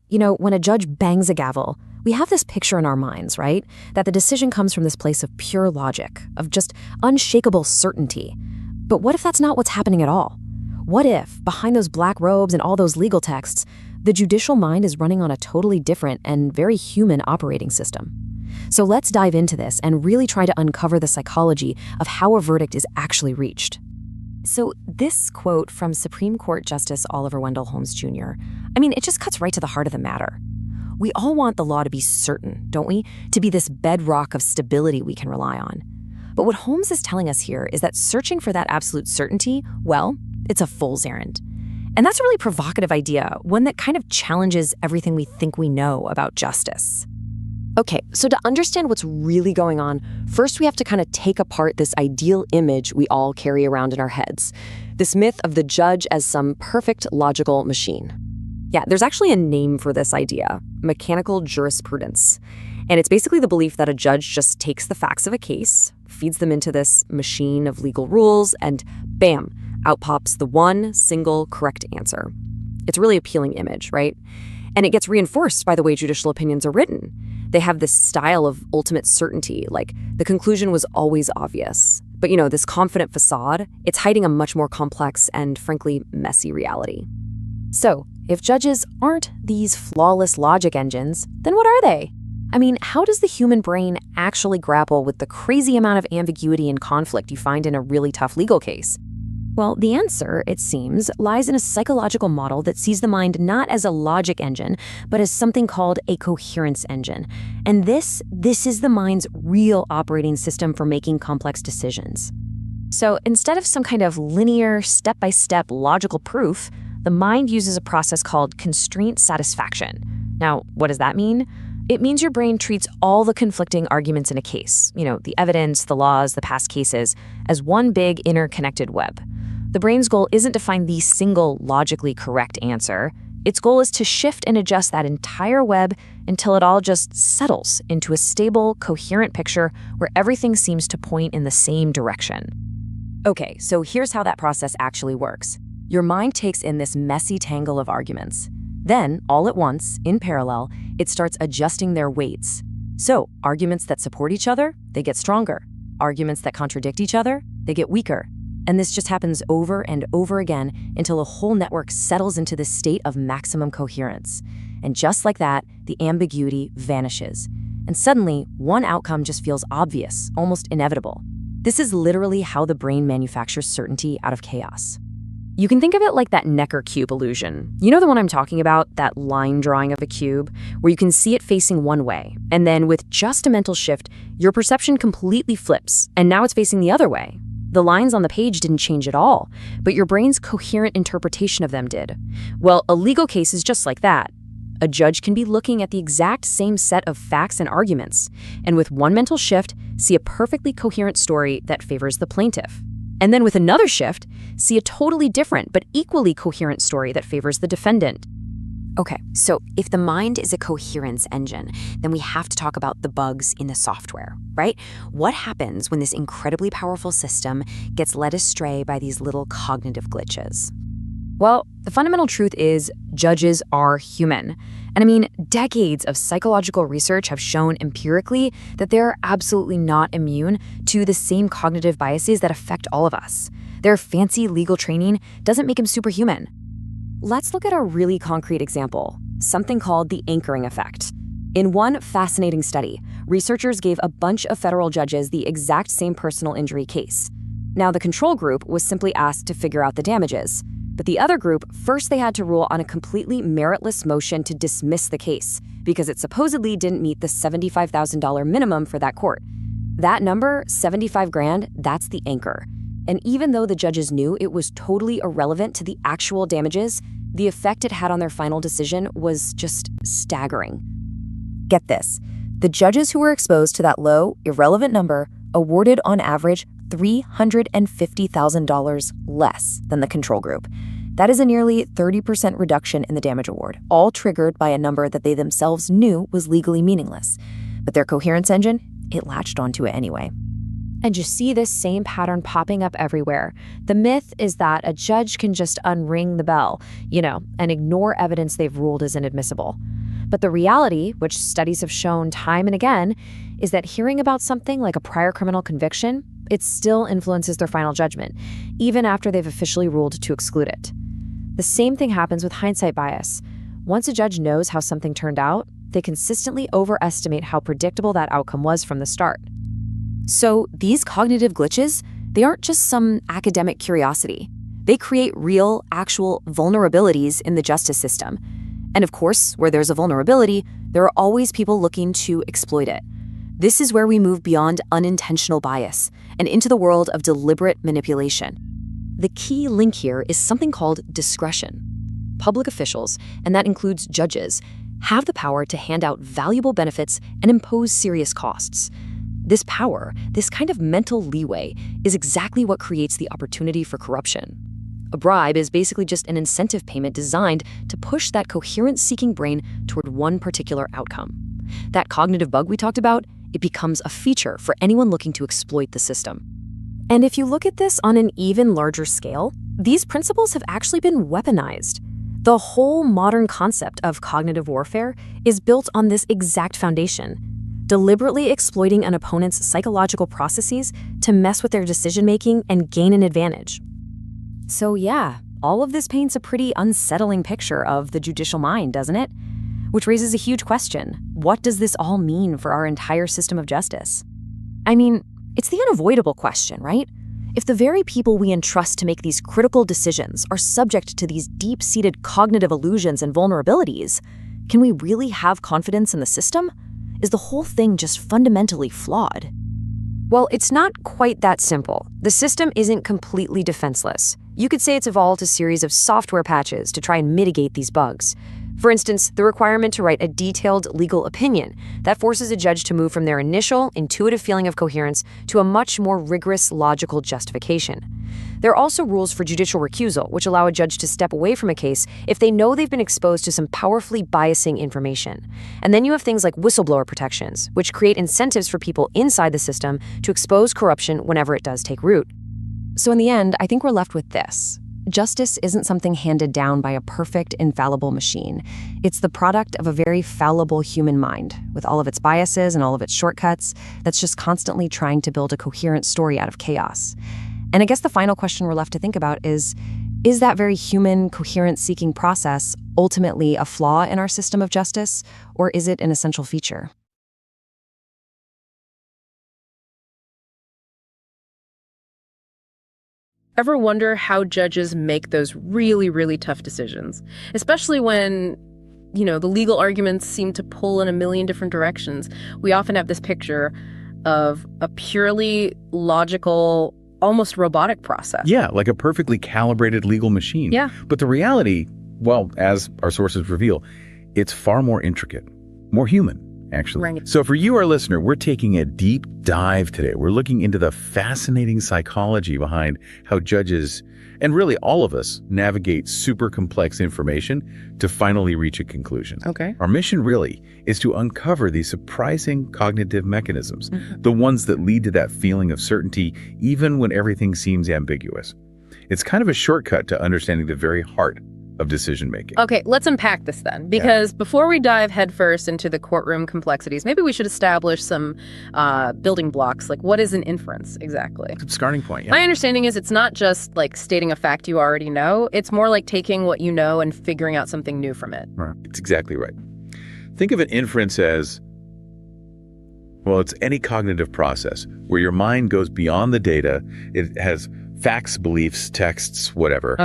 When a judge bangs a gavel, we have this picture in our minds, right? That the decision comes from this place of pure logic, of just unshakable certainty. But what if that's not what's happening at all? What if, behind those black robes and all those legal texts, the judicial mind is running on a totally different and very human operating system? So let's dive into this and really try to uncover the psychology of how a verdict is actually reached. So this quote from Supreme Court Justice Oliver Wendell Holmes Jr., it just cuts right to the heart of the matter. We all want the law to be certain, don't we? To be this bedrock of stability we can rely on. But what Holmes is telling us here is that searching for that absolute certainty, well, it's a fool's errand. And that's a really provocative idea, one that kind of challenges everything we think we know about justice. Okay, so to understand what's really going on, first we have to kind of take apart this ideal image we all carry around in our heads. This myth of the judge as some perfect logical machine. Yeah, there's actually a name for this idea, mechanical jurisprudence. And it's basically the belief that a judge just takes the facts of a case, feeds them into this machine of legal rules, and bam, out pops the one single correct answer. It's a really appealing image, right? And it gets reinforced by the way judicial opinions are written. They have this style of ultimate certainty, like the conclusion was always obvious. But this confident facade, it's hiding a much more complex and frankly messy reality. So, if judges aren't these flawless logic engines, then what are they? How does the human brain actually grapple with the crazy amount of ambiguity and conflict you find in a really tough legal case? Well, the answer, it seems, lies in a psychological model that sees the mind not as a logic engine, but as something called a coherence engine. And this is the mind's real operating system for making complex decisions. So instead of some kind of linear, step-by-step logical proof, the mind uses a process called constraint satisfaction. Now, what does that mean? It means your brain treats all the conflicting arguments in a case, the evidence, the laws, the past cases, as one big interconnected web. The brain's goal isn't to find the single logically correct answer. Its goal is to shift and adjust that entire web until it all just settles into a stable, coherent picture where everything seems to point in the same direction. Okay, so here's how that process actually works. Your mind takes in this messy tangle of arguments. Then, all at once, in parallel, it starts adjusting their weights. So, arguments that support each other, they get stronger. Arguments that contradict each other, they get weaker. And this just happens over and over again until a whole network settles into this state of maximum coherence. And just like that, the ambiguity vanishes. And suddenly, one outcome just feels obvious, almost inevitable. This is literally how the brain manufactures certainty out of chaos. You can think of it like that Necker cube illusion. You know the one I'm talking about, that line drawing of a cube, where you can see it facing one way, and then with just a mental shift, your perception completely flips, and now it's facing the other way. The lines on the page didn't change at all, but your brain's coherent interpretation of them did. Well, a legal case is just like that. A judge can be looking at the exact same set of facts and arguments, and with one mental shift, see a perfectly coherent story that favors the plaintiff. And then with another shift, see a totally different but equally coherent story that favors the defendant. Okay, so if the mind is a coherence engine, then we have to talk about the bugs in the software, right? What happens when this incredibly powerful system gets led astray by these little cognitive glitches? Well, the fundamental truth is judges are human. And decades of psychological research have shown empirically that they're absolutely not immune to the same cognitive biases that affect all of us. Their fancy legal training doesn't make them superhuman. Let's look at a really concrete example, something called the anchoring effect. In one fascinating study, researchers gave a bunch of federal judges the exact same personal injury case. Now, the control group was simply asked to figure out the damages. But the other group, first they had to rule on a completely meritless motion to dismiss the case because it supposedly didn't meet the $75,000 minimum for that court. That number, $75,000, that's the anchor. And even though the judges knew it was totally irrelevant to the actual damages, the effect it had on their final decision was just staggering. Get this, the judges who were exposed to that low, irrelevant number awarded on average $350,000 less than the control group. That is a nearly 30% reduction in the damage award, all triggered by a number that they themselves knew was legally meaningless. But their coherence engine, it latched onto it anyway. And you see this same pattern popping up everywhere. The myth is that a judge can just unring the bell, and ignore evidence they've ruled as inadmissible. But the reality, which studies have shown time and again, is that hearing about something like a prior criminal conviction, it still influences their final judgment, even after they've officially ruled to exclude it. The same thing happens with hindsight bias. Once a judge knows how something turned out, they consistently overestimate how predictable that outcome was from the start. So these cognitive glitches, they aren't just some academic curiosity. They create real, actual vulnerabilities in the justice system. And of course, where there's a vulnerability, there are always people looking to exploit it. This is where we move beyond unintentional bias and into the world of deliberate manipulation. The key link here is something called discretion. Public officials, and that includes judges, have the power to hand out valuable benefits and impose serious costs. This power, this kind of mental leeway, is exactly what creates the opportunity for corruption. A bribe is basically just an incentive payment designed to push that coherence-seeking brain toward one particular outcome. That cognitive bug we talked about, it becomes a feature for anyone looking to exploit the system. And if you look at this on an even larger scale, these principles have actually been weaponized. The whole modern concept of cognitive warfare is built on this exact foundation, deliberately exploiting an opponent's psychological processes to mess with their decision-making and gain an advantage. So yeah, all of this paints a pretty unsettling picture of the judicial mind, doesn't it? Which raises a huge question. What does this all mean for our entire system of justice? I mean, it's the unavoidable question, right? If the very people we entrust to make these critical decisions are subject to these deep-seated cognitive illusions and vulnerabilities, can we really have confidence in the system? Is the whole thing just fundamentally flawed? Well, it's not quite that simple. The system isn't completely defenseless. You could say it's evolved a series of software patches to try and mitigate these bugs. For instance, the requirement to write a detailed legal opinion that forces a judge to move from their initial, intuitive feeling of coherence to a much more rigorous, logical justification. There are also rules for judicial recusal, which allow a judge to step away from a case if they know they've been exposed to some powerfully biasing information. And then you have things like whistleblower protections, which create incentives for people inside the system to expose corruption whenever it does take root. So in the end, I think we're left with this. Justice isn't something handed down by a perfect, infallible machine. It's the product of a very fallible human mind, with all of its biases and all of its shortcuts, that's just constantly trying to build a coherent story out of chaos. And I guess the final question we're left to think about is that very human, coherence-seeking process ultimately a flaw in our system of justice, or is it an essential feature? Ever wonder how judges make those really, really tough decisions? Especially when, the legal arguments seem to pull in a million different directions. We often have this picture of a purely logical, almost robotic process. Yeah, like a perfectly calibrated legal machine. Yeah. But the reality, well, as our sources reveal, it's far more intricate, more human, actually. Right. So for you, our listener, we're taking a deep dive today. We're looking into the fascinating psychology behind how judges, and really all of us, navigate super complex information to finally reach a conclusion. Okay. Our mission really is to uncover these surprising cognitive mechanisms, the ones that lead to that feeling of certainty even when everything seems ambiguous. It's kind of a shortcut to understanding the very heart of decision making. Okay, let's unpack this then, because before we dive headfirst into the courtroom complexities, maybe we should establish some building blocks, like what is an inference exactly? Good starting point, yeah. My understanding is it's not just like stating a fact you already know, it's more like taking what you know and figuring out something new from it. Right. It's exactly right. Think of an inference as, well, it's any cognitive process where your mind goes beyond the data. It has facts, beliefs, texts, whatever.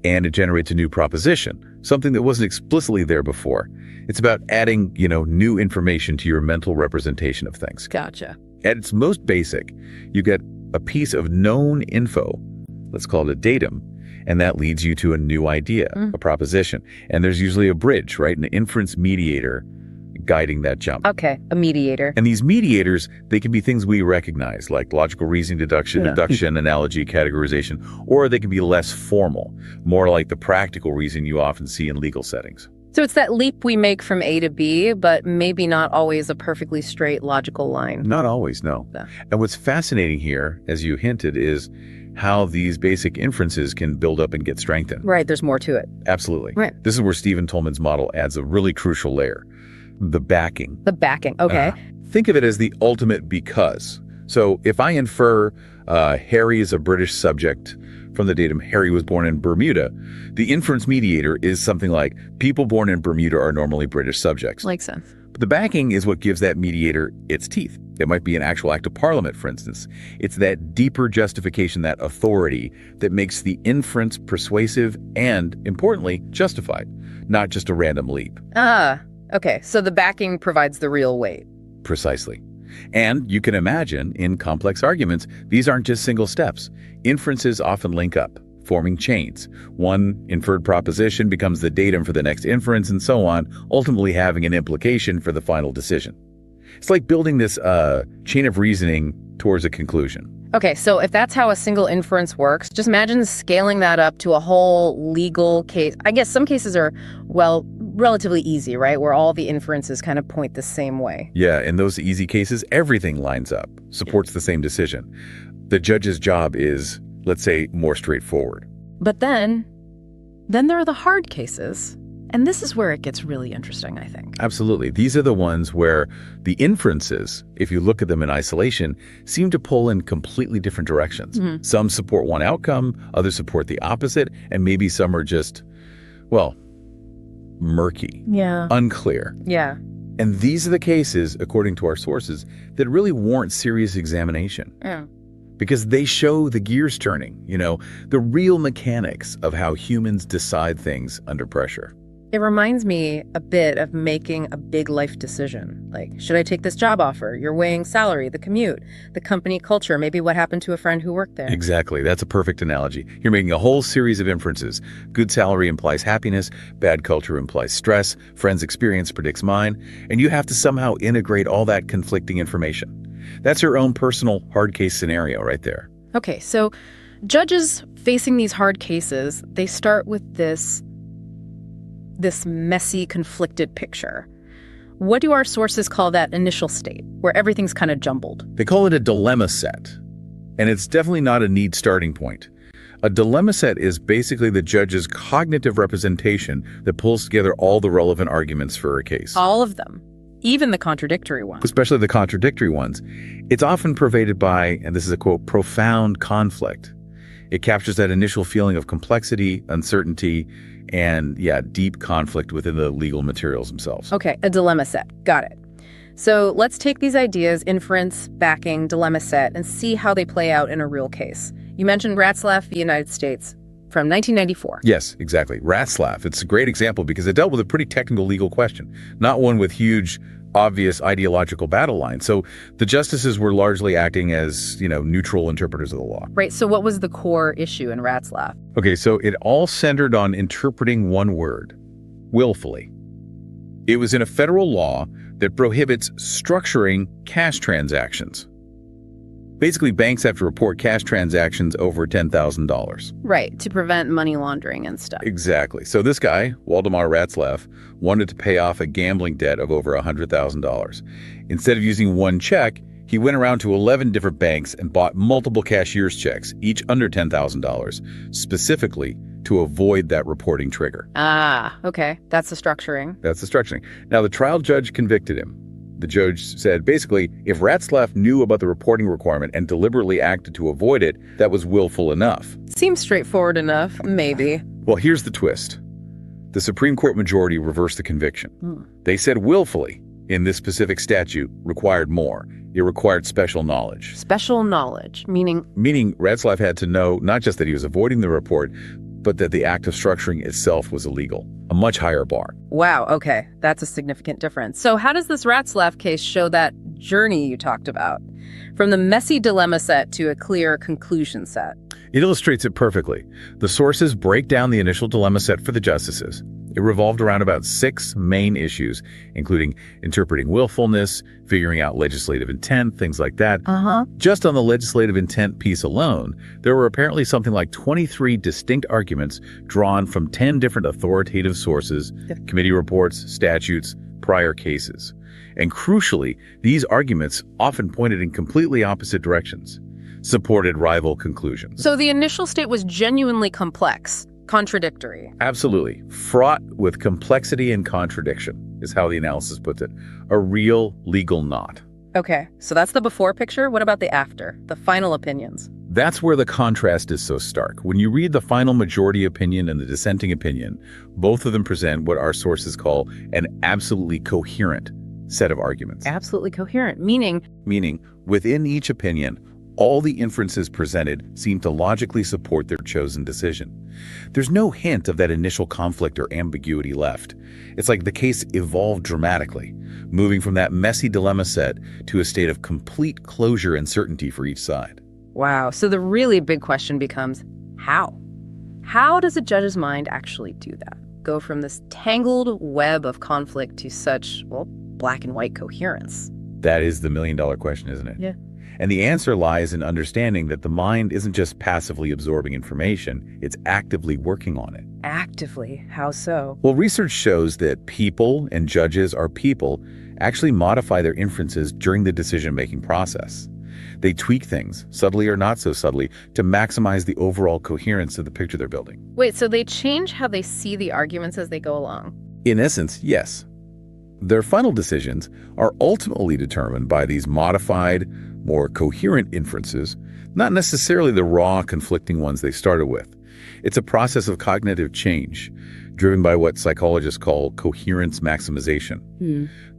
And it generates a new proposition, something that wasn't explicitly there before. It's about adding, new information to your mental representation of things. Gotcha. At its most basic, you get a piece of known info, let's call it a datum, and that leads you to a new idea, a proposition. And there's usually a bridge, right? An inference mediator guiding that jump. Okay, a mediator. And these mediators, they can be things we recognize, like logical reasoning, deduction, induction, analogy, categorization, or they can be less formal, more like the practical reason you often see in legal settings. So it's that leap we make from A to B, but maybe not always a perfectly straight logical line. Not always, no. Yeah. And what's fascinating here, as you hinted, is how these basic inferences can build up and get strengthened. Right, there's more to it. Absolutely. Right. This is where Stephen Tolman's model adds a really crucial layer, the backing. The backing, okay. Think of it as the ultimate because. So if I infer Harry is a British subject from the datum Harry was born in Bermuda, the inference mediator is something like people born in Bermuda are normally British subjects. Makes sense. But the backing is what gives that mediator its teeth. It might be an actual act of parliament, for instance. It's that deeper justification, that authority, that makes the inference persuasive and, importantly, justified, not just a random leap. Okay. So the backing provides the real weight. Precisely. And you can imagine, in complex arguments, these aren't just single steps. Inferences often link up, forming chains. One inferred proposition becomes the datum for the next inference, and so on, ultimately having an implication for the final decision. It's like building this chain of reasoning towards a conclusion. Okay, so if that's how a single inference works, just imagine scaling that up to a whole legal case. I guess some cases are, well, relatively easy, right? Where all the inferences kind of point the same way. Yeah, in those easy cases, everything lines up, supports the same decision. The judge's job is, let's say, more straightforward. But then there are the hard cases. And this is where it gets really interesting, I think. Absolutely. These are the ones where the inferences, if you look at them in isolation, seem to pull in completely different directions. Mm-hmm. Some support one outcome, others support the opposite, and maybe some are just, well, murky, unclear. Yeah. And these are the cases, according to our sources, that really warrant serious examination. Yeah. Because they show the gears turning, the real mechanics of how humans decide things under pressure. It reminds me a bit of making a big life decision. Like, should I take this job offer? You're weighing salary, the commute, the company culture, maybe what happened to a friend who worked there. Exactly. That's a perfect analogy. You're making a whole series of inferences. Good salary implies happiness. Bad culture implies stress. Friend's experience predicts mine. And you have to somehow integrate all that conflicting information. That's your own personal hard case scenario right there. Okay, so judges facing these hard cases, they start with this messy, conflicted picture. What do our sources call that initial state, where everything's kind of jumbled? They call it a dilemma set. And it's definitely not a neat starting point. A dilemma set is basically the judge's cognitive representation that pulls together all the relevant arguments for a case. All of them, even the contradictory ones. Especially the contradictory ones. It's often pervaded by, and this is a quote, profound conflict. It captures that initial feeling of complexity, uncertainty, and deep conflict within the legal materials themselves. Okay, a dilemma set. Got it. So let's take these ideas, inference, backing, dilemma set, and see how they play out in a real case. You mentioned Ratzlaf v. United States from 1994. Yes, exactly. Ratzlaf. It's a great example because it dealt with a pretty technical legal question, not one with huge, obvious ideological battle lines. So the justices were largely acting as, neutral interpreters of the law. Right. So what was the core issue in Ratzlaf? Okay, so it all centered on interpreting one word, willfully. It was in a federal law that prohibits structuring cash transactions. Basically, banks have to report cash transactions over $10,000. Right, to prevent money laundering and stuff. Exactly. So this guy, Waldemar Ratzlaf, wanted to pay off a gambling debt of over $100,000. Instead of using one check, he went around to 11 different banks and bought multiple cashier's checks, each under $10,000, specifically to avoid that reporting trigger. Okay. That's the structuring. That's the structuring. Now, the trial judge convicted him. The judge said, basically, if Ratzlaf knew about the reporting requirement and deliberately acted to avoid it, that was willful enough. Seems straightforward enough, maybe. Well, here's the twist. The Supreme Court majority reversed the conviction. They said willfully, in this specific statute, required more. It required special knowledge. Special knowledge, meaning? Meaning Ratzlaf had to know not just that he was avoiding the report, but that the act of structuring itself was illegal. A much higher bar. Wow, okay. That's a significant difference. So how does this Ratzlaf case show that journey you talked about? From the messy dilemma set to a clear conclusion set. It illustrates it perfectly. The sources break down the initial dilemma set for the justices. It revolved around about 6 main issues, including interpreting willfulness, figuring out legislative intent, things like that. Just on the legislative intent piece alone, there were apparently something like 23 distinct arguments drawn from 10 different authoritative sources, committee reports, statutes, prior cases. And crucially, these arguments often pointed in completely opposite directions. supported rival conclusions. So the initial state was genuinely complex, contradictory. Absolutely. Fraught with complexity and contradiction is how the analysis puts it. A real legal knot. Okay, so that's the before picture. What about the after, the final opinions? That's where the contrast is so stark. When you read the final majority opinion and the dissenting opinion, both of them present what our sources call an absolutely coherent set of arguments. Absolutely coherent, meaning within each opinion, all the inferences presented seem to logically support their chosen decision. There's no hint of that initial conflict or ambiguity left. It's like the case evolved dramatically, moving from that messy dilemma set to a state of complete closure and certainty for each side. wow. So the really big question becomes, how? How does a judge's mind actually do that? Go from this tangled web of conflict to such, well, black and white coherence? That is the million-dollar question, isn't it? Yeah. And the answer lies in understanding that the mind isn't just passively absorbing information, it's actively working on it. Actively? How so? Well, research shows that people, and judges are people, actually modify their inferences during the decision-making process. They tweak things, subtly or not so subtly, to maximize the overall coherence of the picture they're building. Wait, so they change how they see the arguments as they go along? In essence, yes. Their final decisions are ultimately determined by these modified, more coherent inferences, not necessarily the raw, conflicting ones they started with. It's a process of cognitive change, driven by what psychologists call coherence maximization.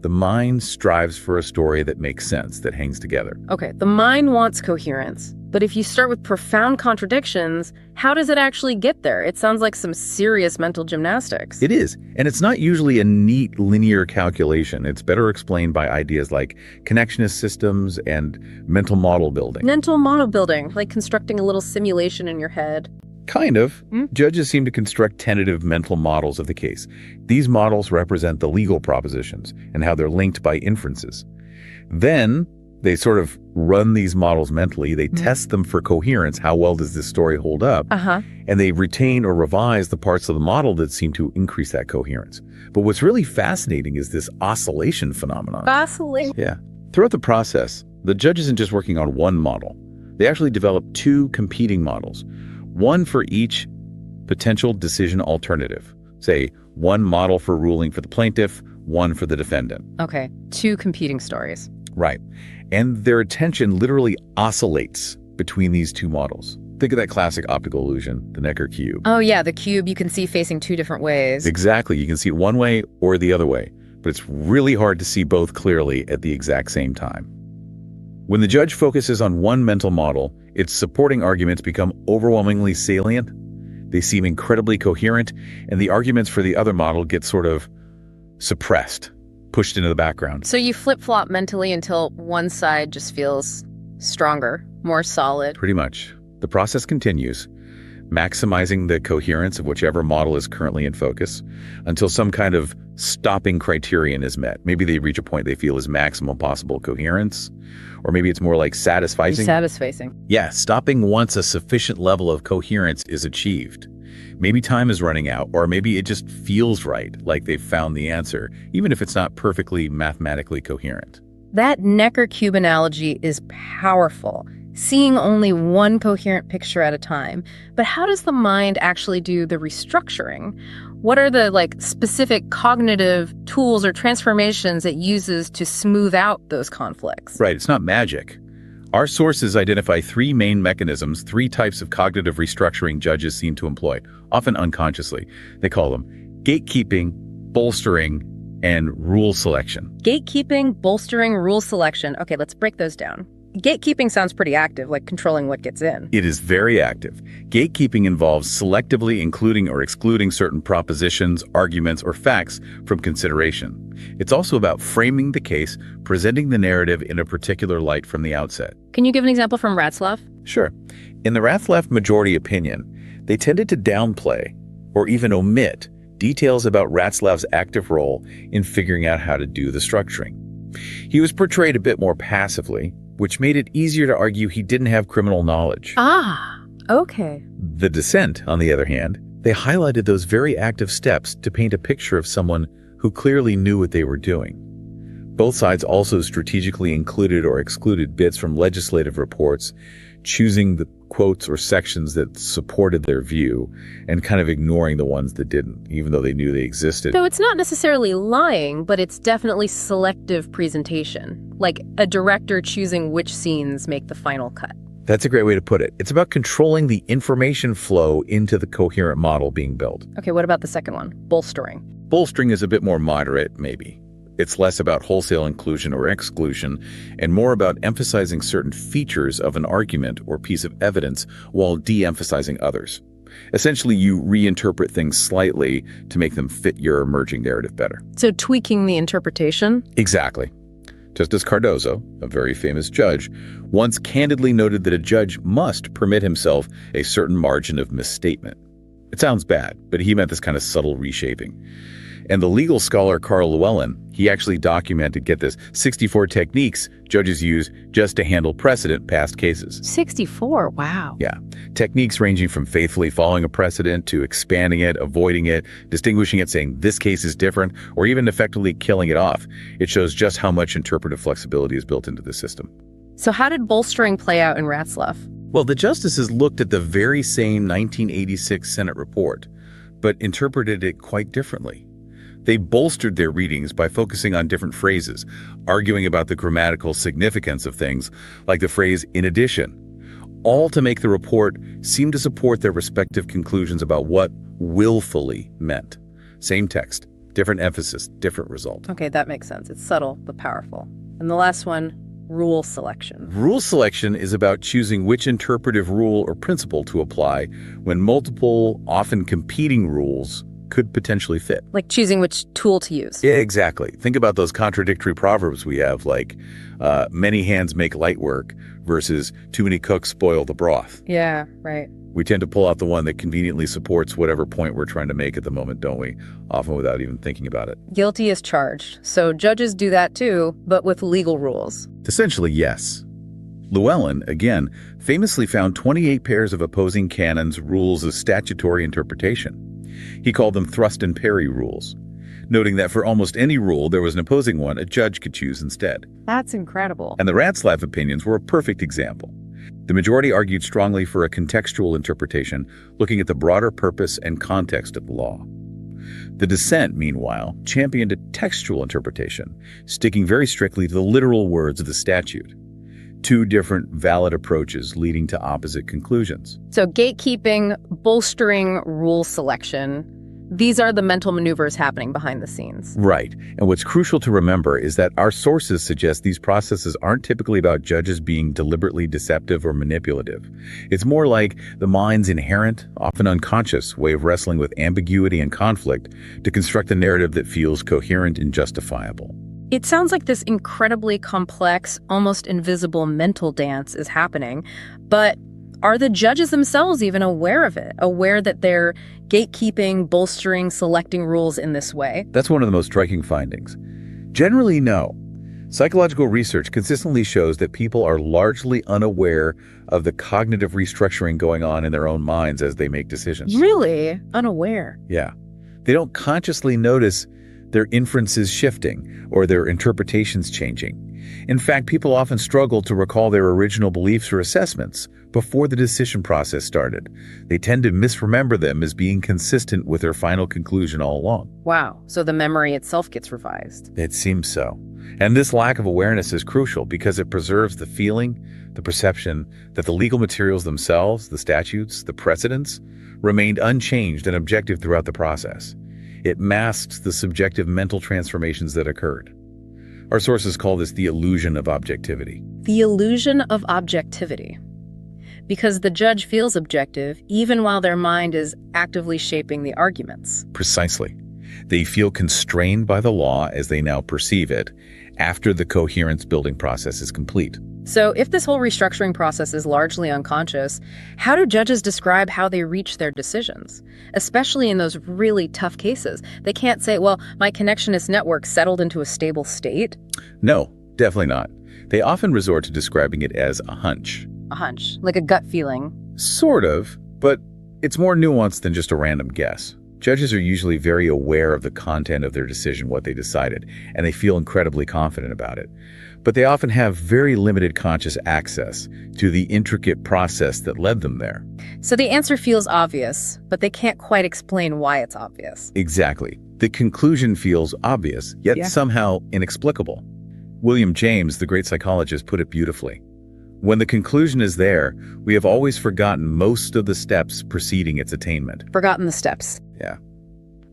The mind strives for a story that makes sense, that hangs together. Okay, the mind wants coherence. But if you start with profound contradictions, how does it actually get there? It sounds like some serious mental gymnastics. It is, and it's not usually a neat linear calculation. It's better explained by ideas like connectionist systems and mental model building. Mental model building, like constructing a little simulation in your head. Kind of. Judges seem to construct tentative mental models of the case. These models represent the legal propositions and how they're linked by inferences. Then they sort of run these models mentally. They test them for coherence. How well does this story hold up? And they retain or revise the parts of the model that seem to increase that coherence. But what's really fascinating is this oscillation phenomenon. Oscillation? Yeah. Throughout the process, the judge isn't just working on one model. They actually develop two competing models, one for each potential decision alternative. Say, one model for ruling for the plaintiff, one for the defendant. Okay, two competing stories. Right. And their attention literally oscillates between these two models. Think of that classic optical illusion, the Necker cube. Oh yeah, the cube you can see facing two different ways. Exactly. You can see it one way or the other way, but it's really hard to see both clearly at the exact same time. When the judge focuses on one mental model, its supporting arguments become overwhelmingly salient. They seem incredibly coherent, and the arguments for the other model get sort of suppressed, pushed into the background. So you flip-flop mentally until one side just feels stronger, more solid. Pretty much. The process continues, maximizing the coherence of whichever model is currently in focus until some kind of stopping criterion is met. Maybe they reach a point they feel is maximum possible coherence, or maybe it's more like satisficing. Satisficing. Yeah, stopping once a sufficient level of coherence is achieved. Maybe time is running out, or maybe it just feels right, like they've found the answer, even if it's not perfectly mathematically coherent. That Necker cube analogy is powerful, seeing only one coherent picture at a time. But how does the mind actually do the restructuring? What are the specific cognitive tools or transformations it uses to smooth out those conflicts? Right, it's not magic. Our sources identify three main mechanisms, three types of cognitive restructuring judges seem to employ, often unconsciously. They call them gatekeeping, bolstering, and rule selection. Gatekeeping, bolstering, rule selection. Okay, let's break those down. Gatekeeping sounds pretty active, like controlling what gets in. It is very active. Gatekeeping involves selectively including or excluding certain propositions, arguments, or facts from consideration. It's also about framing the case, presenting the narrative in a particular light from the outset. Can you give an example from Ratzlaf? Sure. In the Ratzlaf majority opinion, they tended to downplay or even omit details about Ratzlaf's active role in figuring out how to do the structuring. He was portrayed a bit more passively, which made it easier to argue he didn't have criminal knowledge. Ah, okay. The dissent, on the other hand, they highlighted those very active steps to paint a picture of someone who clearly knew what they were doing. Both sides also strategically included or excluded bits from legislative reports choosing the quotes or sections that supported their view and kind of ignoring the ones that didn't, even though they knew they existed. So it's not necessarily lying, but it's definitely selective presentation, like a director choosing which scenes make the final cut. That's a great way to put it. It's about controlling the information flow into the coherent model being built. Okay, what about the second one? Bolstering. Bolstering is a bit more moderate, maybe. It's less about wholesale inclusion or exclusion and more about emphasizing certain features of an argument or piece of evidence while de-emphasizing others. Essentially, you reinterpret things slightly to make them fit your emerging narrative better. So tweaking the interpretation? Exactly. Justice Cardozo, a very famous judge, once candidly noted that a judge must permit himself a certain margin of misstatement. It sounds bad, but he meant this kind of subtle reshaping. And the legal scholar Carl Llewellyn, he actually documented, get this, 64 techniques judges use just to handle precedent past cases. 64, wow. Yeah. Techniques ranging from faithfully following a precedent to expanding it, avoiding it, distinguishing it, saying this case is different, or even effectively killing it off. It shows just how much interpretive flexibility is built into the system. So how did bolstering play out in Ratzlaf? Well, the justices looked at the very same 1986 Senate report, but interpreted it quite differently. They bolstered their readings by focusing on different phrases, arguing about the grammatical significance of things, like the phrase "in addition," all to make the report seem to support their respective conclusions about what willfully meant. Same text, different emphasis, different result. Okay, that makes sense. It's subtle but powerful. And the last one, rule selection. Rule selection is about choosing which interpretive rule or principle to apply when multiple, often competing rules could potentially fit. Like choosing which tool to use. Yeah, exactly. Think about those contradictory proverbs we have, like many hands make light work versus too many cooks spoil the broth. Yeah, right. We tend to pull out the one that conveniently supports whatever point we're trying to make at the moment, don't we? Often without even thinking about it. Guilty as charged. So judges do that too, but with legal rules. Essentially, yes. Llewellyn, again, famously found 28 pairs of opposing canons rules of statutory interpretation. He called them thrust and parry rules, noting that for almost any rule there was an opposing one a judge could choose instead. That's incredible. And the Ratzlaf opinions were a perfect example. The majority argued strongly for a contextual interpretation, looking at the broader purpose and context of the law. The dissent, meanwhile, championed a textual interpretation, sticking very strictly to the literal words of the statute. Two different valid approaches leading to opposite conclusions. So gatekeeping, bolstering, rule selection, these are the mental maneuvers happening behind the scenes. Right. And what's crucial to remember is that our sources suggest these processes aren't typically about judges being deliberately deceptive or manipulative. It's more like the mind's inherent, often unconscious, way of wrestling with ambiguity and conflict to construct a narrative that feels coherent and justifiable. It sounds like this incredibly complex, almost invisible mental dance is happening, but are the judges themselves even aware of it, aware that they're gatekeeping, bolstering, selecting rules in this way? That's one of the most striking findings. Generally, no. Psychological research consistently shows that people are largely unaware of the cognitive restructuring going on in their own minds as they make decisions. Really? Unaware? Yeah. They don't consciously notice their inferences shifting or their interpretations changing. In fact, people often struggle to recall their original beliefs or assessments before the decision process started. They tend to misremember them as being consistent with their final conclusion all along. Wow, so the memory itself gets revised. It seems so. And this lack of awareness is crucial because it preserves the feeling, the perception that the legal materials themselves, the statutes, the precedents, remained unchanged and objective throughout the process. It masks the subjective mental transformations that occurred. Our sources call this the illusion of objectivity. The illusion of objectivity. Because the judge feels objective even while their mind is actively shaping the arguments. Precisely. They feel constrained by the law as they now perceive it after the coherence building process is complete. So if this whole restructuring process is largely unconscious, how do judges describe how they reach their decisions? Especially in those really tough cases. They can't say, well, my connectionist network settled into a stable state. No, definitely not. They often resort to describing it as a hunch. A hunch, like a gut feeling. Sort of, but it's more nuanced than just a random guess. Judges are usually very aware of the content of their decision, what they decided, and they feel incredibly confident about it. But they often have very limited conscious access to the intricate process that led them there. So the answer feels obvious, but they can't quite explain why it's obvious. Exactly. The conclusion feels obvious, yet somehow inexplicable. William James, the great psychologist, put it beautifully. When the conclusion is there, we have always forgotten most of the steps preceding its attainment. Forgotten the steps. Yeah.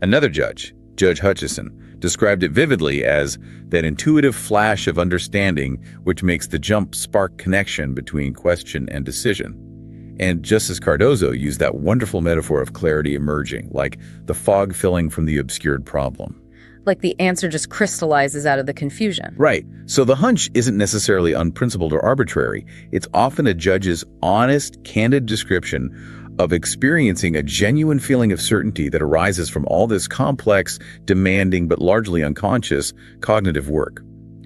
Another judge, Judge Hutchison, described it vividly as that intuitive flash of understanding which makes the jump spark connection between question and decision. And Justice Cardozo used that wonderful metaphor of clarity emerging, like the fog filling from the obscured problem. Like the answer just crystallizes out of the confusion. Right. So the hunch isn't necessarily unprincipled or arbitrary. It's often a judge's honest, candid description of experiencing a genuine feeling of certainty that arises from all this complex, demanding, but largely unconscious cognitive work.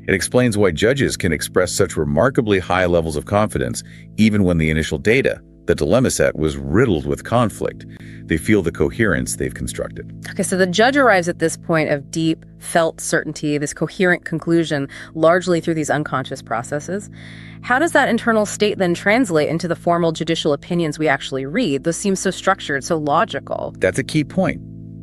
It explains why judges can express such remarkably high levels of confidence even when the initial data, the dilemma set, was riddled with conflict. They feel the coherence they've constructed. Okay, so the judge arrives at this point of deep, felt certainty, this coherent conclusion, largely through these unconscious processes. How does that internal state then translate into the formal judicial opinions we actually read? Those seem so structured, so logical. That's a key point.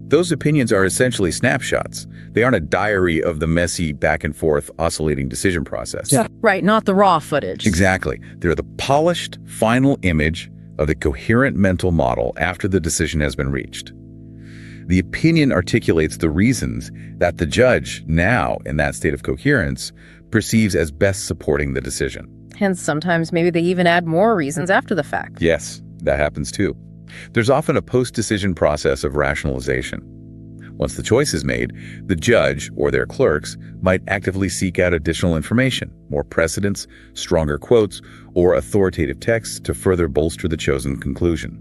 Those opinions are essentially snapshots. They aren't a diary of the messy, back-and-forth, oscillating decision process. Yeah. Right, not the raw footage. Exactly. They're the polished, final image of the coherent mental model after the decision has been reached. The opinion articulates the reasons that the judge, now in that state of coherence, perceives as best supporting the decision. Hence, sometimes maybe they even add more reasons after the fact. Yes, that happens too. There's often a post-decision process of rationalization. Once the choice is made, the judge or their clerks might actively seek out additional information, more precedents, stronger quotes, or authoritative texts to further bolster the chosen conclusion.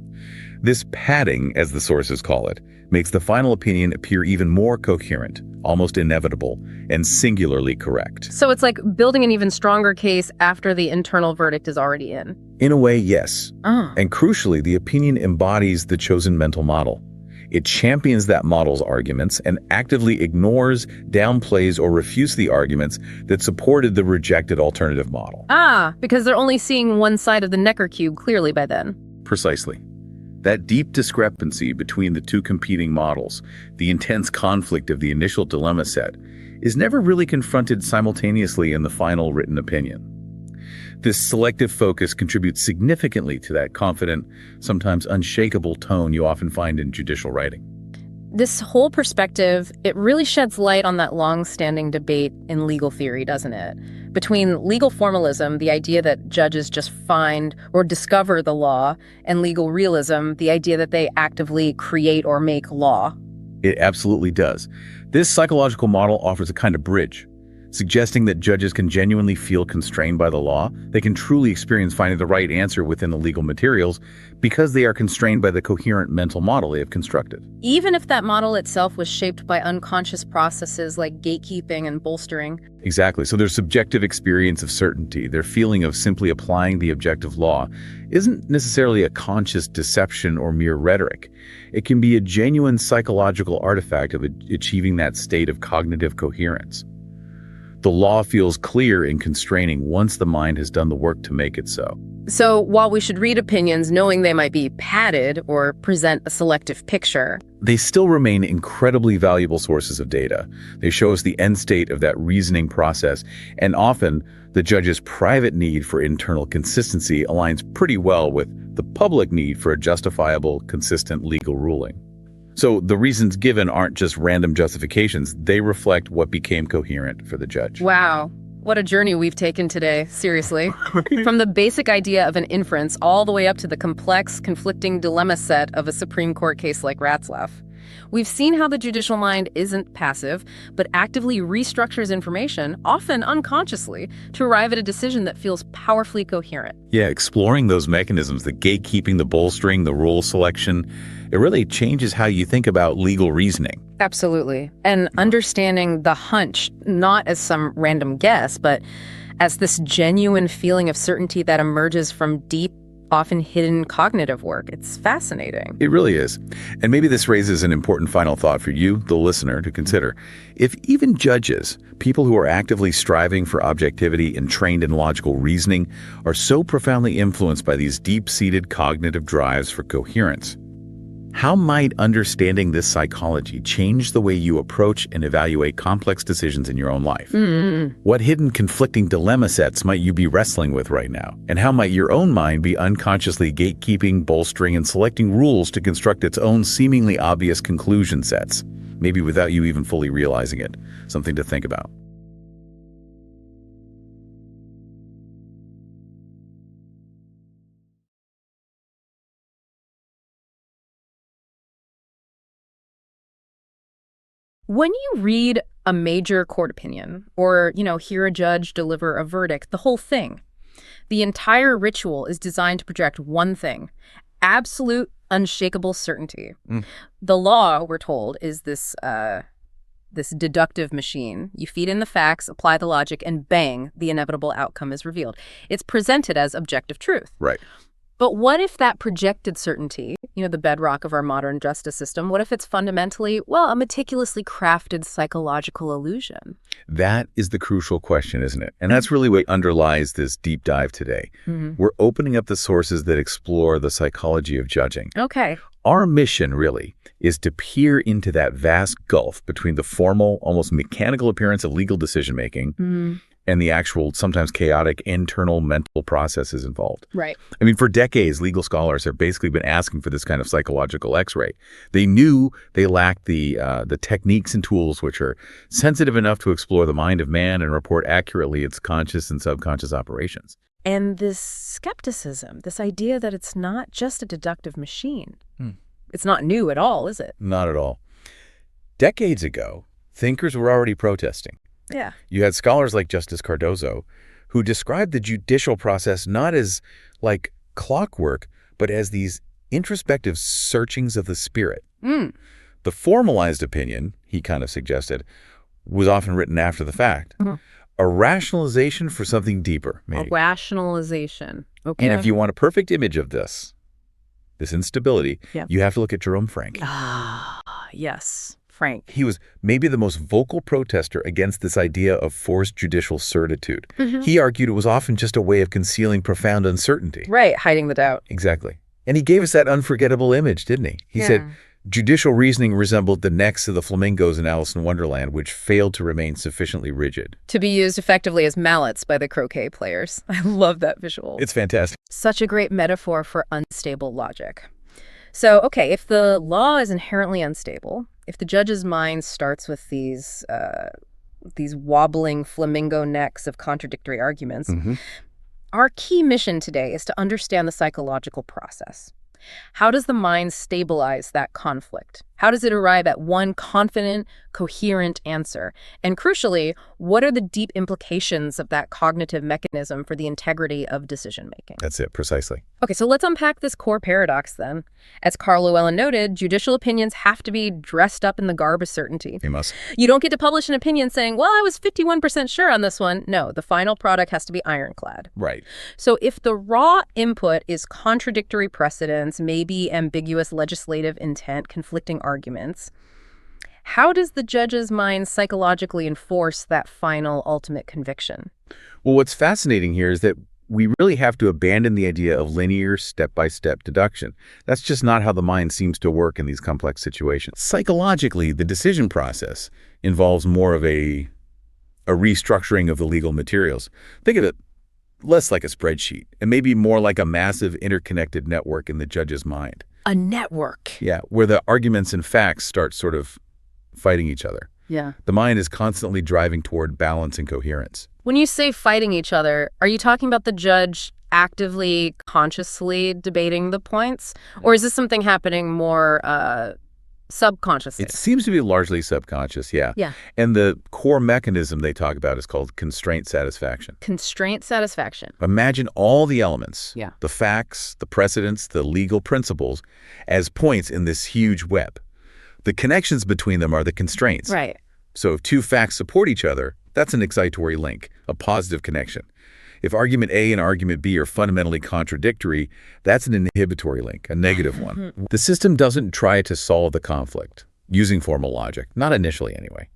This padding, as the sources call it, makes the final opinion appear even more coherent, almost inevitable, and singularly correct. So it's like building an even stronger case after the internal verdict is already in. In a way, yes. Oh. And crucially, the opinion embodies the chosen mental model. It champions that model's arguments and actively ignores, downplays, or refutes the arguments that supported the rejected alternative model. Because they're only seeing one side of the Necker cube clearly by then. Precisely. That deep discrepancy between the two competing models, the intense conflict of the initial dilemma set, is never really confronted simultaneously in the final written opinion. This selective focus contributes significantly to that confident, sometimes unshakable tone you often find in judicial writing. This whole perspective, it really sheds light on that long-standing debate in legal theory, doesn't it? Between legal formalism, the idea that judges just find or discover the law, and legal realism, the idea that they actively create or make law. It absolutely does. This psychological model offers a kind of bridge, suggesting that judges can genuinely feel constrained by the law. They can truly experience finding the right answer within the legal materials because they are constrained by the coherent mental model they have constructed. Even if that model itself was shaped by unconscious processes like gatekeeping and bolstering. Exactly. So their subjective experience of certainty, their feeling of simply applying the objective law, isn't necessarily a conscious deception or mere rhetoric. It can be a genuine psychological artifact of achieving that state of cognitive coherence. The law feels clear and constraining once the mind has done the work to make it so. So while we should read opinions knowing they might be padded or present a selective picture, they still remain incredibly valuable sources of data. They show us the end state of that reasoning process, and often the judge's private need for internal consistency aligns pretty well with the public need for a justifiable, consistent legal ruling. So the reasons given aren't just random justifications, they reflect what became coherent for the judge. Wow. What a journey we've taken today, seriously. From the basic idea of an inference all the way up to the complex, conflicting dilemma set of a Supreme Court case like Ratzlaf. We've seen how the judicial mind isn't passive, but actively restructures information, often unconsciously, to arrive at a decision that feels powerfully coherent. Yeah, exploring those mechanisms, the gatekeeping, the bolstering, the rule selection, it really changes how you think about legal reasoning. Absolutely. And understanding the hunch, not as some random guess, but as this genuine feeling of certainty that emerges from deep, often hidden cognitive work. It's fascinating. It really is. And maybe this raises an important final thought for you, the listener, to consider. If even judges, people who are actively striving for objectivity and trained in logical reasoning, are so profoundly influenced by these deep-seated cognitive drives for coherence, how might understanding this psychology change the way you approach and evaluate complex decisions in your own life? What hidden conflicting dilemma sets might you be wrestling with right now? And how might your own mind be unconsciously gatekeeping, bolstering, and selecting rules to construct its own seemingly obvious conclusion sets, maybe without you even fully realizing it? Something to think about. When you read a major court opinion or, hear a judge deliver a verdict, the whole thing, the entire ritual is designed to project one thing: absolute, unshakable certainty. The law, we're told, is this deductive machine. You feed in the facts, apply the logic, and bang, the inevitable outcome is revealed. It's presented as objective truth. Right. But what if that projected certainty, the bedrock of our modern justice system, what if it's fundamentally, a meticulously crafted psychological illusion? That is the crucial question, isn't it? And that's really what underlies this deep dive today. We're opening up the sources that explore the psychology of judging. Okay. Our mission, really, is to peer into that vast gulf between the formal, almost mechanical appearance of legal decision-making and the actual, sometimes chaotic, internal mental processes involved. Right. I mean, for decades, legal scholars have basically been asking for this kind of psychological X-ray. They knew they lacked the techniques and tools which are sensitive enough to explore the mind of man and report accurately its conscious and subconscious operations. And this skepticism, this idea that it's not just a deductive machine, it's not new at all, is it? Not at all. Decades ago, thinkers were already protesting. Yeah. You had scholars like Justice Cardozo who described the judicial process not as like clockwork, but as these introspective searchings of the spirit. The formalized opinion, he kind of suggested, was often written after the fact. A rationalization for something deeper, maybe. A rationalization. Okay. And if you want a perfect image of this instability, Yep. you have to look at Jerome Frank. Yes. Frank. He was maybe the most vocal protester against this idea of forced judicial certitude. He argued it was often just a way of concealing profound uncertainty. Right, hiding the doubt. Exactly. And he gave us that unforgettable image, didn't he? He said, judicial reasoning resembled the necks of the flamingos in Alice in Wonderland, which failed to remain sufficiently rigid. To be used effectively as mallets by the croquet players. I love that visual. It's fantastic. Such a great metaphor for unstable logic. So, okay, if the law is inherently unstable, if the judge's mind starts with these wobbling flamingo necks of contradictory arguments, our key mission today is to understand the psychological process. How does the mind stabilize that conflict? How does it arrive at one confident, coherent answer? And crucially, what are the deep implications of that cognitive mechanism for the integrity of decision-making? That's it, precisely. Okay, so let's unpack this core paradox then. As Carl Llewellyn noted, judicial opinions have to be dressed up in the garb of certainty. They must. You don't get to publish an opinion saying, well, I was 51% sure on this one. No, the final product has to be ironclad. Right. So if the raw input is contradictory precedents, maybe ambiguous legislative intent, conflicting arguments, how does the judge's mind psychologically enforce that final ultimate conviction? Well, what's fascinating here is that we really have to abandon the idea of linear, step-by-step deduction. That's just not how the mind seems to work in these complex situations. Psychologically, the decision process involves more of a restructuring of the legal materials. Think of it less like a spreadsheet and maybe more like a massive interconnected network in the judge's mind. A network. Yeah, where the arguments and facts start sort of fighting each other. Yeah. The mind is constantly driving toward balance and coherence. When you say fighting each other, are you talking about the judge actively, consciously debating the points? Or is this something happening more subconsciously? It seems to be largely subconscious, yeah. Yeah. And the core mechanism they talk about is called constraint satisfaction. Constraint satisfaction. Imagine all the elements, Yeah. the facts, the precedents, the legal principles, as points in this huge web. The connections between them are the constraints. Right. So if two facts support each other, that's an excitatory link, a positive connection. If argument A and argument B are fundamentally contradictory, that's an inhibitory link, a negative one. The system doesn't try to solve the conflict using formal logic, not initially anyway.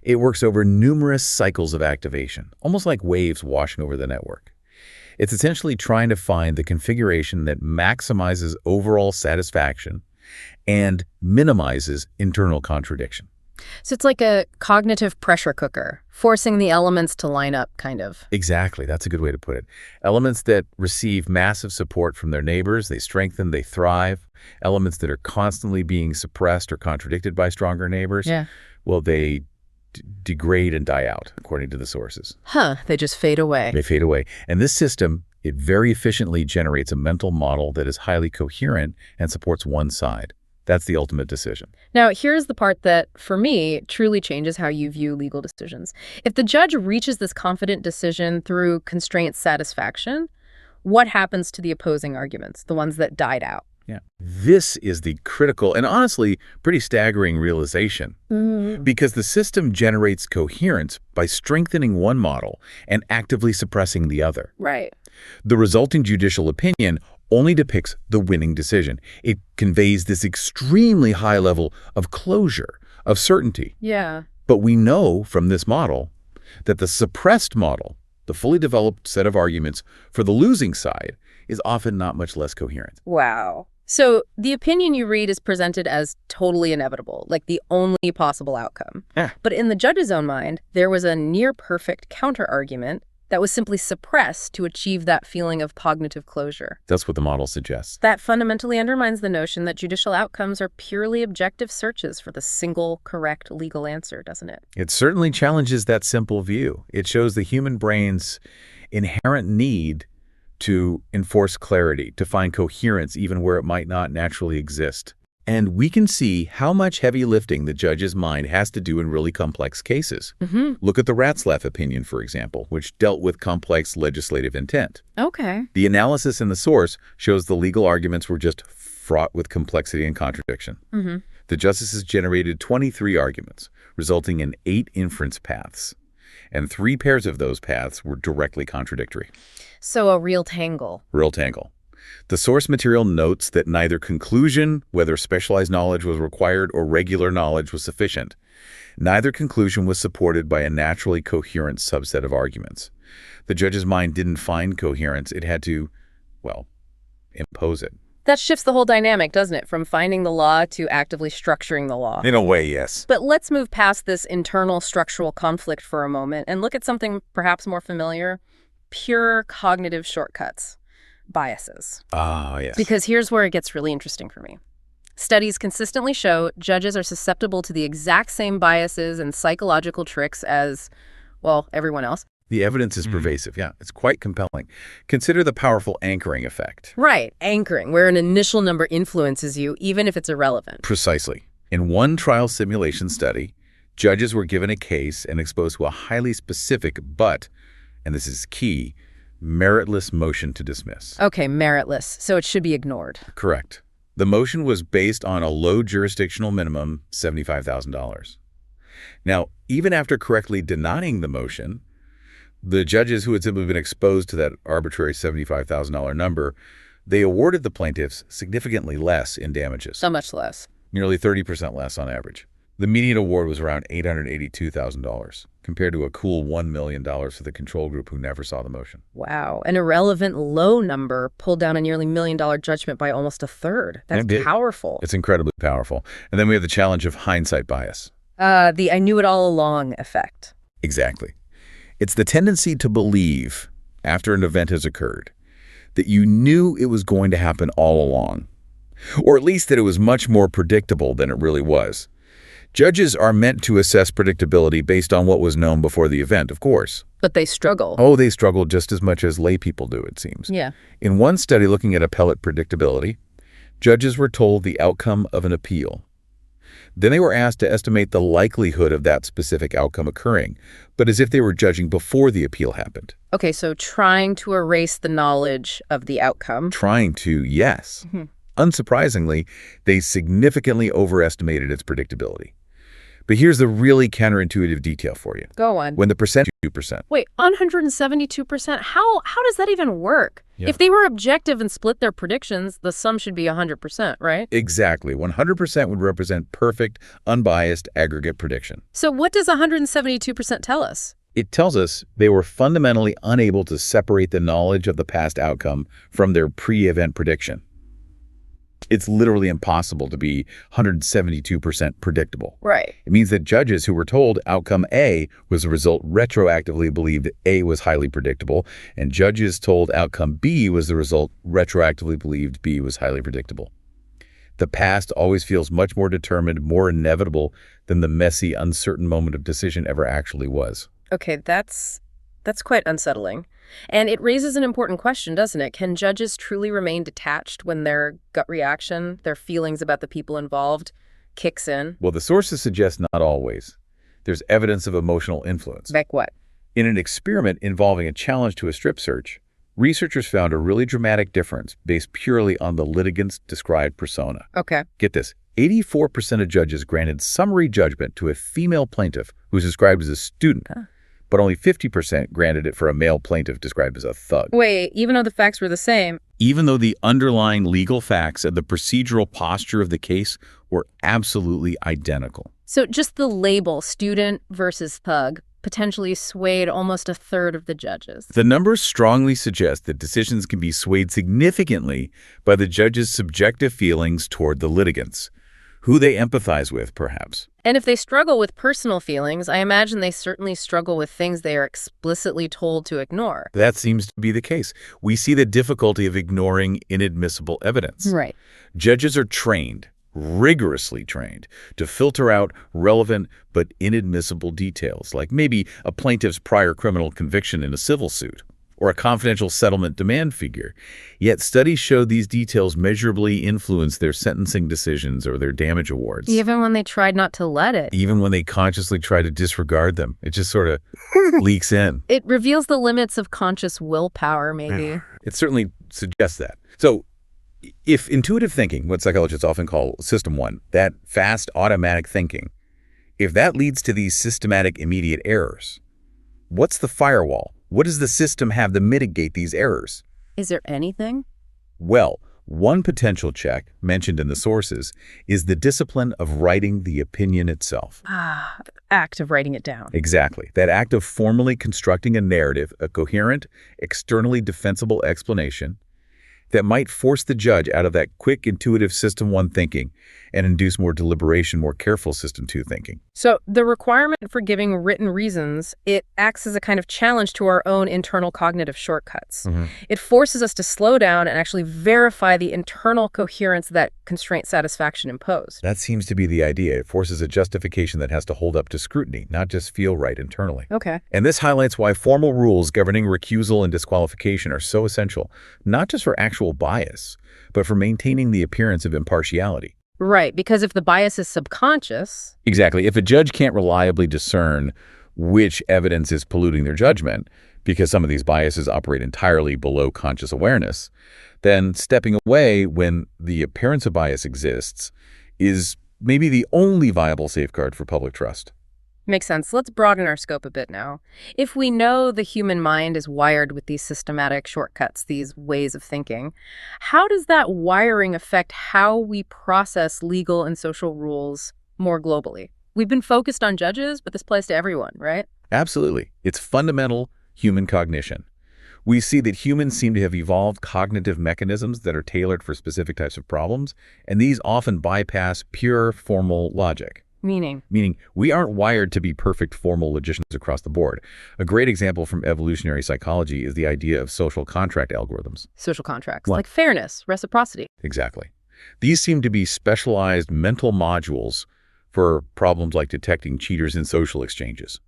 It works over numerous cycles of activation, almost like waves washing over the network. It's essentially trying to find the configuration that maximizes overall satisfaction and minimizes internal contradiction. So it's like a cognitive pressure cooker, forcing the elements to line up, kind of. Exactly. That's a good way to put it. Elements that receive massive support from their neighbors, they strengthen, they thrive. Elements that are constantly being suppressed or contradicted by stronger neighbors, well, they degrade and die out, according to the sources. They just fade away. They fade away. And this system, it very efficiently generates a mental model that is highly coherent and supports one side. That's the ultimate decision. Now, here's the part that, for me, truly changes how you view legal decisions. If the judge reaches this confident decision through constraint satisfaction, what happens to the opposing arguments, the ones that died out? Yeah. This is the critical and honestly pretty staggering realization, because the system generates coherence by strengthening one model and actively suppressing the other. Right. The resulting judicial opinion only depicts the winning decision. It conveys this extremely high level of closure, of certainty. Yeah. But we know from this model that the suppressed model, the fully developed set of arguments for the losing side, is often not much less coherent. Wow. So the opinion you read is presented as totally inevitable, like the only possible outcome. Yeah. But in the judge's own mind, there was a near-perfect counter-argument that was simply suppressed to achieve that feeling of cognitive closure. That's what the model suggests. That fundamentally undermines the notion that judicial outcomes are purely objective searches for the single correct legal answer, doesn't it? It certainly challenges that simple view. It shows the human brain's inherent need to enforce clarity, to find coherence even where it might not naturally exist. And we can see how much heavy lifting the judge's mind has to do in really complex cases. Look at the Ratzlaf opinion, for example, which dealt with complex legislative intent. Okay. The analysis in the source shows the legal arguments were just fraught with complexity and contradiction. The justices generated 23 arguments, resulting in 8 inference paths. And 3 pairs of those paths were directly contradictory. So a real tangle. Real tangle. The source material notes that neither conclusion, whether specialized knowledge was required or regular knowledge was sufficient. Neither conclusion was supported by a naturally coherent subset of arguments. The judge's mind didn't find coherence. It had to, well, impose it. That shifts the whole dynamic, doesn't it? From finding the law to actively structuring the law. In a way, yes. But let's move past this internal structural conflict for a moment and look at something perhaps more familiar: pure cognitive shortcuts. Biases. Yes. Because here's where it gets really interesting for me. Studies consistently show judges are susceptible to the exact same biases and psychological tricks as, well, everyone else. The evidence is pervasive. Yeah, it's quite compelling. Consider the powerful anchoring effect. Right, anchoring, where an initial number influences you, even if it's irrelevant. Precisely. In one trial simulation study, judges were given a case and exposed to a highly specific but, and this is key, meritless motion to dismiss. Okay, meritless, so it should be ignored. Correct. The motion was based on a low jurisdictional minimum, $75,000. Now, even after correctly denying the motion, the judges who had simply been exposed to that arbitrary $75,000 number, they awarded the plaintiffs significantly less in damages. So much less. Nearly 30% less on average. The median award was around $882,000, compared to a cool $1 million for the control group who never saw the motion. Wow. An irrelevant low number pulled down a nearly $1 million judgment by almost a third. That's powerful. It's incredibly powerful. And then we have the challenge of hindsight bias. The I knew it all along effect. Exactly. It's the tendency to believe, after an event has occurred, that you knew it was going to happen all along, or at least that it was much more predictable than it really was. Judges are meant to assess predictability based on what was known before the event, of course. But they struggle. Oh, they struggle just as much as lay people do, it seems. Yeah. In one study looking at appellate predictability, judges were told the outcome of an appeal. Then they were asked to estimate the likelihood of that specific outcome occurring, but as if they were judging before the appeal happened. Okay, so trying to erase the knowledge of the outcome. Trying to, yes. Unsurprisingly, they significantly overestimated its predictability. But here's the really counterintuitive detail for you. Go on. When the percent 2%. Wait, 172%? How does that even work? Yeah. If they were objective and split their predictions, the sum should be 100%, right? Exactly. 100% would represent perfect, unbiased aggregate prediction. So what does 172% tell us? It tells us they were fundamentally unable to separate the knowledge of the past outcome from their pre-event prediction. It's literally impossible to be 172% predictable. Right. It means that judges who were told outcome A was the result retroactively believed A was highly predictable, and judges told outcome B was the result retroactively believed B was highly predictable. The past always feels much more determined, more inevitable than the messy, uncertain moment of decision ever actually was. Okay, that's quite unsettling. And it raises an important question, doesn't it? Can judges truly remain detached when their gut reaction, their feelings about the people involved, kicks in? Well, the sources suggest not always. There's evidence of emotional influence. Like what? In an experiment involving a challenge to a strip search, researchers found a really dramatic difference based purely on the litigant's described persona. Okay. Get this, 84% of judges granted summary judgment to a female plaintiff who's described as a student. But only 50% granted it for a male plaintiff described as a thug. Wait, even though the facts were the same? Even though the underlying legal facts and the procedural posture of the case were absolutely identical. So just the label, student versus thug, potentially swayed almost a third of the judges. The numbers strongly suggest that decisions can be swayed significantly by the judge's subjective feelings toward the litigants, who they empathize with, perhaps. And if they struggle with personal feelings, I imagine they certainly struggle with things they are explicitly told to ignore. That seems to be the case. We see the difficulty of ignoring inadmissible evidence. Right. Judges are trained, rigorously trained, to filter out relevant but inadmissible details, like maybe a plaintiff's prior criminal conviction in a civil suit, or a confidential settlement demand figure. Yet studies show these details measurably influence their sentencing decisions or their damage awards. Even when they tried not to let it. Even when they consciously try to disregard them. It just sort of leaks in. It reveals the limits of conscious willpower, maybe. It certainly suggests that. So if intuitive thinking, what psychologists often call system one, that fast automatic thinking, if that leads to these systematic immediate errors, what's the firewall? What does the system have to mitigate these errors? Is there anything? Well, one potential check mentioned in the sources is the discipline of writing the opinion itself. The act of writing it down. Exactly. That act of formally constructing a narrative, a coherent, externally defensible explanation that might force the judge out of that quick, intuitive System 1 thinking and induce more deliberation, more careful System 2 thinking. So the requirement for giving written reasons, it acts as a kind of challenge to our own internal cognitive shortcuts. It forces us to slow down and actually verify the internal coherence that constraint satisfaction imposed. That seems to be the idea. It forces a justification that has to hold up to scrutiny, not just feel right internally. Okay. And this highlights why formal rules governing recusal and disqualification are so essential, not just for actual bias, but for maintaining the appearance of impartiality. Right, because if the bias is subconscious... Exactly. If a judge can't reliably discern which evidence is polluting their judgment, because some of these biases operate entirely below conscious awareness, then stepping away when the appearance of bias exists is maybe the only viable safeguard for public trust. Makes sense. Let's broaden our scope a bit now. If we know the human mind is wired with these systematic shortcuts, these ways of thinking, how does that wiring affect how we process legal and social rules more globally? We've been focused on judges, but this applies to everyone, right? Absolutely. It's fundamental human cognition. We see that humans seem to have evolved cognitive mechanisms that are tailored for specific types of problems, and these often bypass pure formal logic. Meaning we aren't wired to be perfect formal logicians across the board. A great example from evolutionary psychology is the idea of social contract algorithms. social contracts, What? like fairness, reciprocity. Exactly. These seem to be specialized mental modules for problems like detecting cheaters in social exchanges.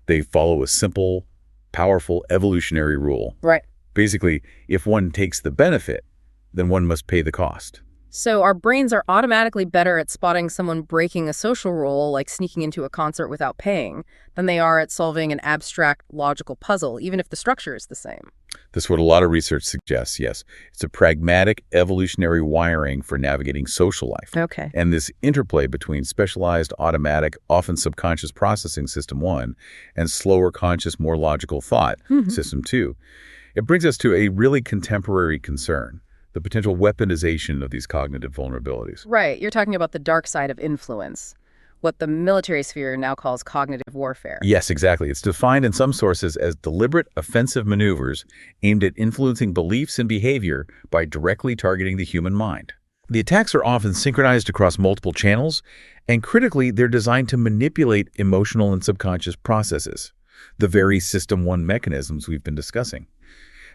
They follow a simple, powerful evolutionary rule. Right. Basically, if one takes the benefit, then one must pay the cost. So our brains are automatically better at spotting someone breaking a social rule, like sneaking into a concert without paying, than they are at solving an abstract logical puzzle, even if the structure is the same. That's what a lot of research suggests, yes. It's a pragmatic evolutionary wiring for navigating social life. Okay. And this interplay between specialized, automatic, often subconscious processing, system 1, and slower, conscious, more logical thought, system 2. It brings us to a really contemporary concern, the potential weaponization of these cognitive vulnerabilities. Right. You're talking about the dark side of influence, what the military sphere now calls cognitive warfare. Yes, exactly. It's defined in some sources as deliberate offensive maneuvers aimed at influencing beliefs and behavior by directly targeting the human mind. The attacks are often synchronized across multiple channels, and critically, they're designed to manipulate emotional and subconscious processes, the very System 1 mechanisms we've been discussing.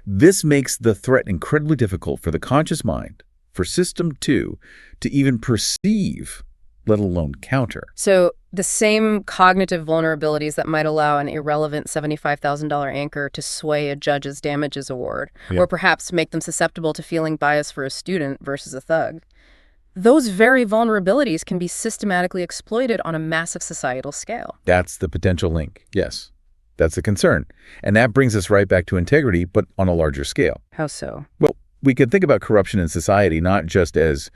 This makes the threat incredibly difficult for the conscious mind, for System 2, to even perceive, let alone counter. So the same cognitive vulnerabilities that might allow an irrelevant $75,000 anchor to sway a judge's damages award, or perhaps make them susceptible to feeling bias for a student versus a thug. Those very vulnerabilities can be systematically exploited on a massive societal scale. That's the potential link, yes. That's the concern. And that brings us right back to integrity, but on a larger scale. How so? Well, we could think about corruption in society not just as,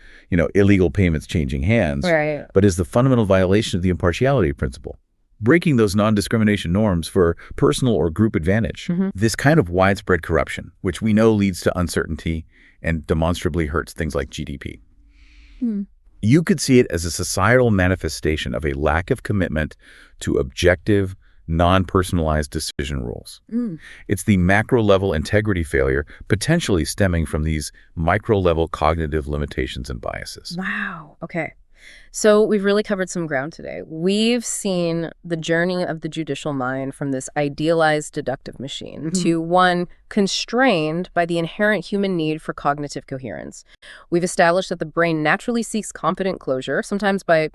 illegal payments changing hands, Right. but as the fundamental violation of the impartiality principle, breaking those non-discrimination norms for personal or group advantage. This kind of widespread corruption, which we know leads to uncertainty and demonstrably hurts things like GDP. You could see it as a societal manifestation of a lack of commitment to objective, non-personalized decision rules. It's the macro-level integrity failure potentially stemming from these micro-level cognitive limitations and biases. Wow. Okay. So we've really covered some ground today. We've seen the journey of the judicial mind from this idealized deductive machine to one constrained by the inherent human need for cognitive coherence. We've established that the brain naturally seeks confident closure, sometimes by,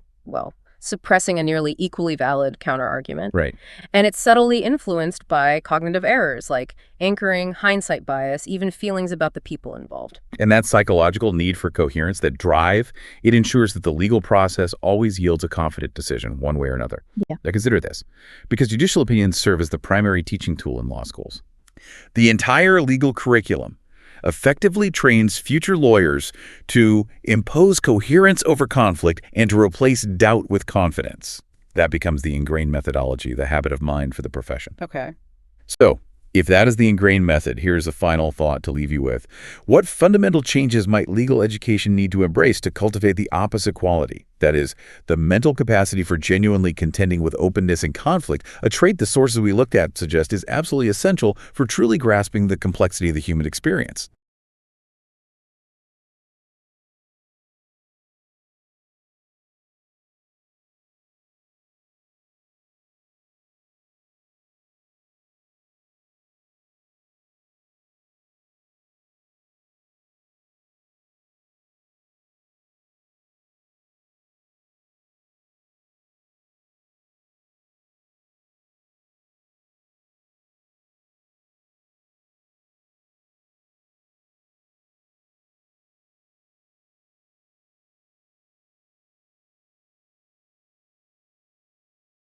suppressing a nearly equally valid counterargument. Right. And it's subtly influenced by cognitive errors like anchoring, hindsight bias, even feelings about the people involved. And that psychological need for coherence, that drive, it ensures that the legal process always yields a confident decision one way or another. Yeah. Now consider this, because judicial opinions serve as the primary teaching tool in law schools. The entire legal curriculum effectively trains future lawyers to impose coherence over conflict and to replace doubt with confidence. That becomes the ingrained methodology, the habit of mind for the profession. Okay. So, if that is the ingrained method, here's a final thought to leave you with. What fundamental changes might legal education need to embrace to cultivate the opposite quality? That is, the mental capacity for genuinely contending with openness and conflict, a trait the sources we looked at suggest is absolutely essential for truly grasping the complexity of the human experience.